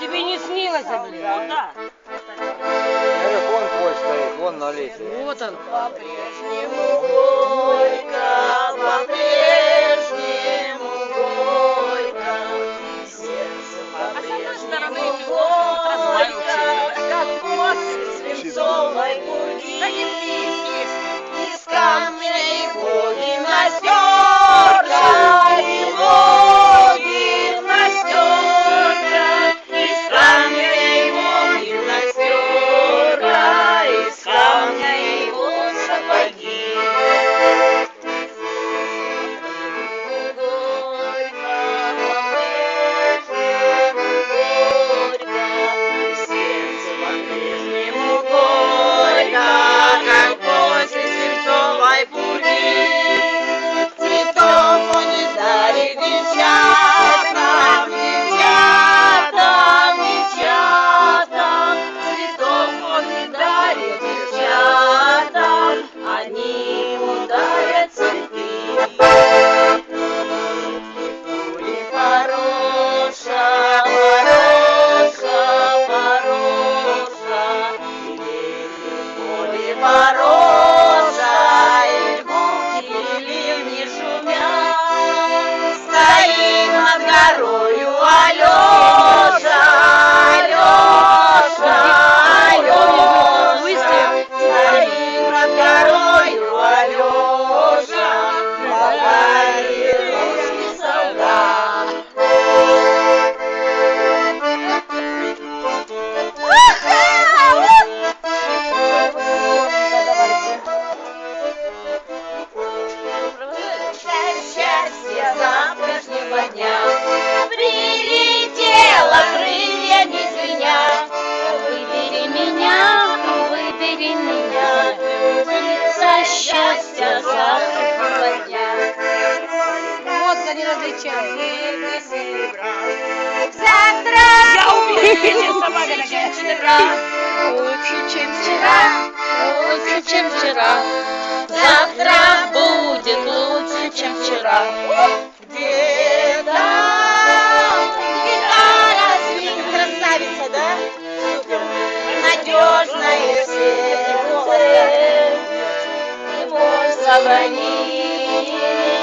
Тебе не снилось, блин? Ну да. Смотри, вон твой стоит, вон на лестнице. Вот он. По-прежнему горько, по-прежнему горько, и сердце по-прежнему горько, как после свинцовой пурги. Из камня боги настерка, и боги настерка, из камня боги настерка, из камня его сапоги. Горько, по-прежнему горько, и сердце по-прежнему горько, как после свинцовой пурги. Цветов он не дарит девчатам, девчатам, девчатам. Цветов он не дарит девчатам, они ему дарят цветы. Пули Пороша, Пороша, Пороша, пули Пороша, и льгухи, и ливни шумят. Стоит над горою Алеша, Алеша, Алеша. Стоит над горою Алеша, молодой русский солдат. Счастье завтрашнего дня прилетело крыльями звеня. Выбери меня, за счастье завтрашнего дня. Вот они различают. Завтра Чем будет собака лучше, чем такая? вчера, лучше, чем вчера, лучше, чем вчера. Завтра будет лучше, чем вчера. Где-то гитара звенит, красавица, да? Супер. Надежное сердце, не можешь звонить.